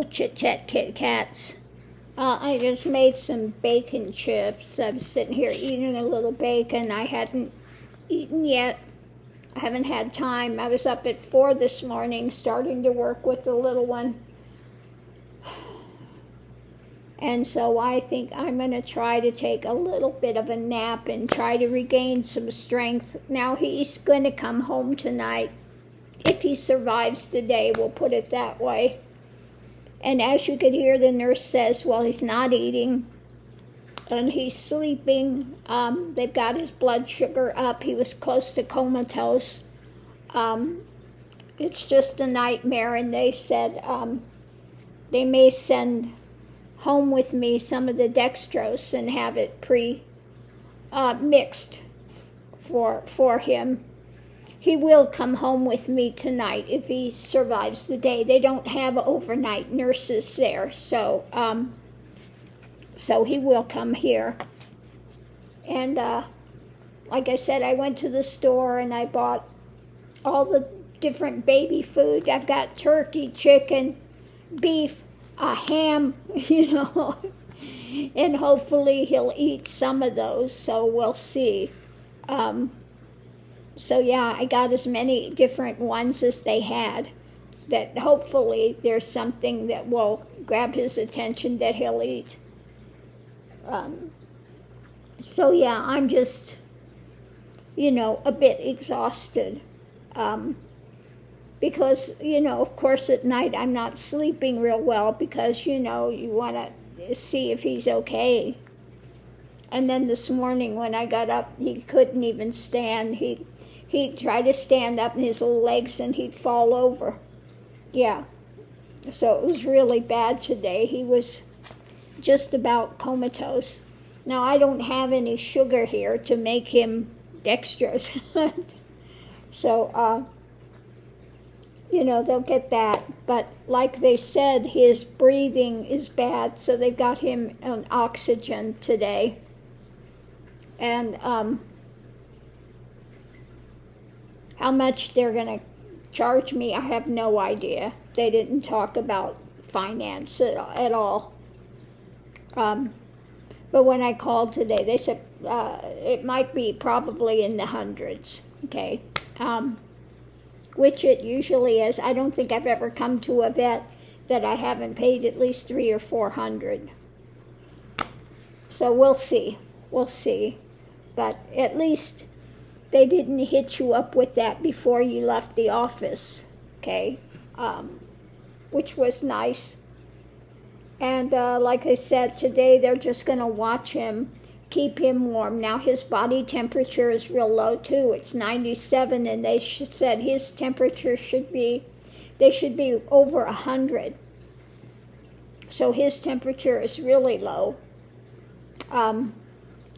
Chit Chat Kit Kats. I just made some bacon chips. I was sitting here eating a little bacon. I hadn't eaten yet. I haven't had time. I was up at 4 this morning starting to work with the little one. And so I think I'm going to try to take a little bit of a nap and try to regain some strength. Now he's going to come home tonight. If he survives today, we'll put it that way. And as you could hear, the nurse says, well, he's not eating and he's sleeping. They've got his blood sugar up. He was close to comatose. It's just a nightmare, and they said they may send home with me some of the dextrose and have it mixed for him. He will come home with me tonight if he survives the day. They don't have overnight nurses there, so he will come here. And like I said, I went to the store and I bought all the different baby food. I've got turkey, chicken, beef, ham, and hopefully he'll eat some of those, so we'll see. So yeah, I got as many different ones as they had, that hopefully there's something that will grab his attention that he'll eat. So yeah, I'm just, a bit exhausted. Because, of course at night I'm not sleeping real well because, you want to see if he's okay. And then this morning when I got up, he couldn't even stand. He'd try to stand up in his little legs and he'd fall over. Yeah. So it was really bad today. He was just about comatose. Now I don't have any sugar here to make him dextrose. So, they'll get that. But like they said, his breathing is bad, so they've got him on oxygen today. And how much they're going to charge me, I have no idea. They didn't talk about finance at all. But when I called today, they said it might be probably in the hundreds, okay? Which it usually is. I don't think I've ever come to a vet that I haven't paid at least $300 or $400. So we'll see. But at least they didn't hit you up with that before you left the office, okay? Which was nice. And like I said, today they're just going to watch him, keep him warm. Now his body temperature is real low too. It's 97, and they said his temperature should be over 100. So his temperature is really low,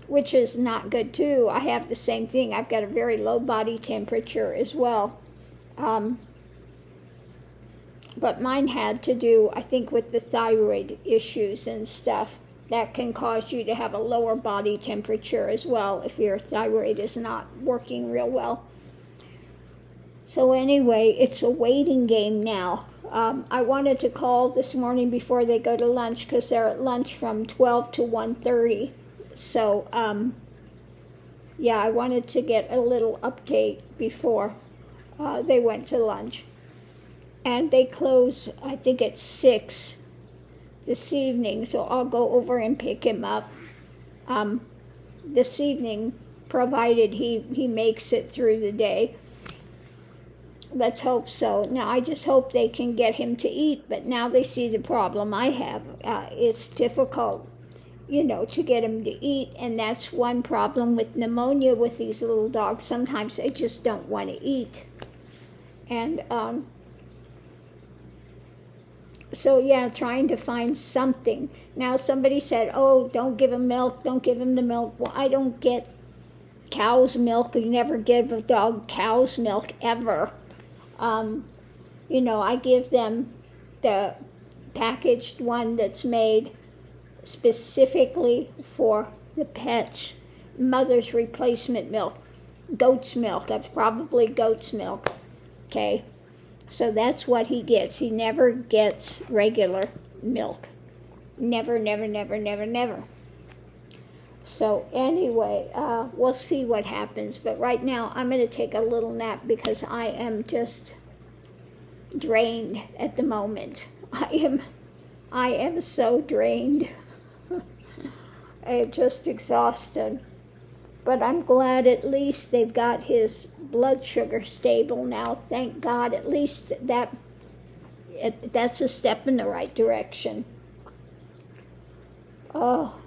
which is not good too. I have the same thing. I've got a very low body temperature as well. But mine had to do, I think, with the thyroid issues and stuff. That can cause you to have a lower body temperature as well if your thyroid is not working real well. So anyway, it's a waiting game now. I wanted to call this morning before they go to lunch because they're at lunch from 12 to 1:30. So, I wanted to get a little update before they went to lunch. And they close, I think, at 6 this evening, so I'll go over and pick him up this evening, provided he makes it through the day. Let's hope so. Now, I just hope they can get him to eat, but now they see the problem I have. It's difficult, to get him to eat, and that's one problem with pneumonia with these little dogs. Sometimes they just don't want to eat. And, so trying to find something. Now somebody said, oh, don't give him milk, don't give him the milk. Well, I don't get cow's milk. You never give a dog cow's milk ever. I give them the packaged one that's made specifically for the pets. Mother's replacement milk, goat's milk. That's probably goat's milk, okay? So that's what he gets. He never gets regular milk. Never, never, never, never, never. So anyway, we'll see what happens. But right now, I'm going to take a little nap because I am just drained at the moment. I am so drained. I'm just exhausted. But I'm glad at least they've got his blood sugar stable now. Thank God. At least that's a step in the right direction. Oh.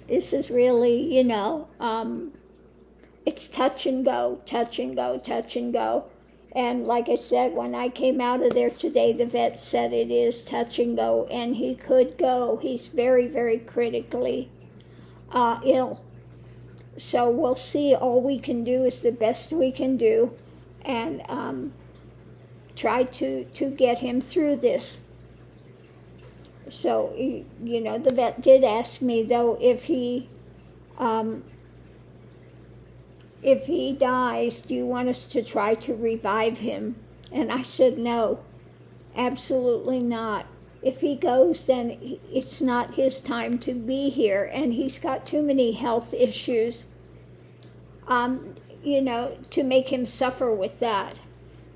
This is really, it's touch and go, touch and go, touch and go. And like I said, when I came out of there today, the vet said it is touch and go, and he could go. He's very, very critically ill. So we'll see. All we can do is the best we can do, and try to get him through this. So, the vet did ask me, though, if he dies, do you want us to try to revive him? And I said, no, absolutely not. If he goes, then it's not his time to be here, and he's got too many health issues, to make him suffer with that.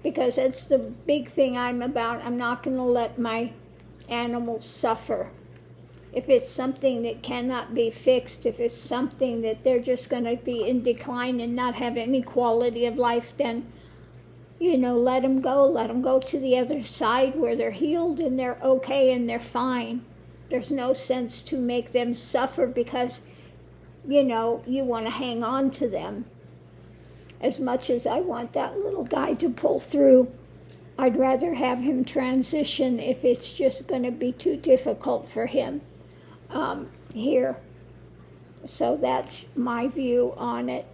Because that's the big thing I'm about. I'm not going to let my animals suffer. If it's something that cannot be fixed, if it's something that they're just going to be in decline and not have any quality of life, then, let them go. Let them go to the other side where they're healed and they're okay and they're fine. There's no sense to make them suffer because, you want to hang on to them. As much as I want that little guy to pull through, I'd rather have him transition if it's just going to be too difficult for him here. So that's my view on it.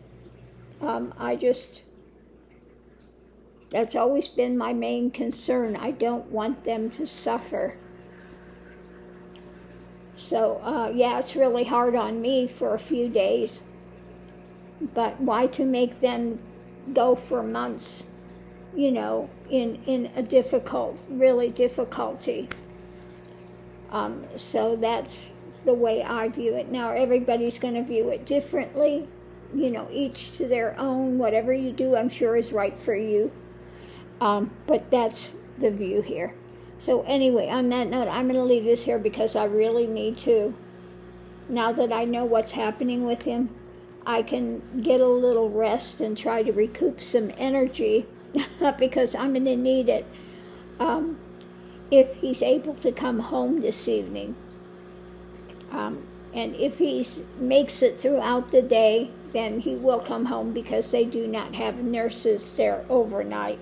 That's always been my main concern. I don't want them to suffer. So, it's really hard on me for a few days. But why to make them go for months, in a difficulty. So that's the way I view it. Now, everybody's going to view it differently, each to their own. Whatever you do, I'm sure is right for you. But that's the view here. So anyway, on that note, I'm going to leave this here because I really need to. Now that I know what's happening with him, I can get a little rest and try to recoup some energy because I'm going to need it if he's able to come home this evening. And if he makes it throughout the day, then he will come home because they do not have nurses there overnight.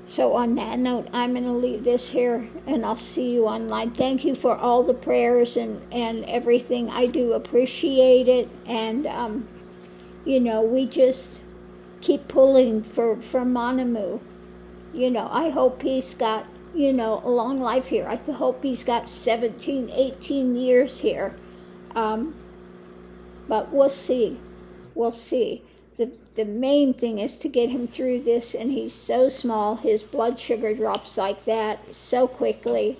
So on that note, I'm going to leave this here, and I'll see you online. Thank you for all the prayers and everything. I do appreciate it. And, we just keep pulling for Monamu. I hope he's got, a long life here. I hope he's got 17, 18 years here. But we'll see. We'll see. The main thing is to get him through this, and he's so small. His blood sugar drops like that so quickly.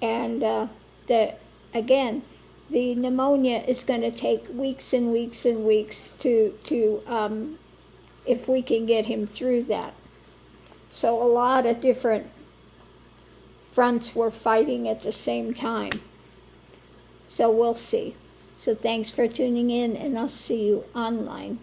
And the pneumonia is going to take weeks and weeks and weeks to if we can get him through that. So a lot of different fronts we're fighting at the same time. So we'll see. So thanks for tuning in, and I'll see you online.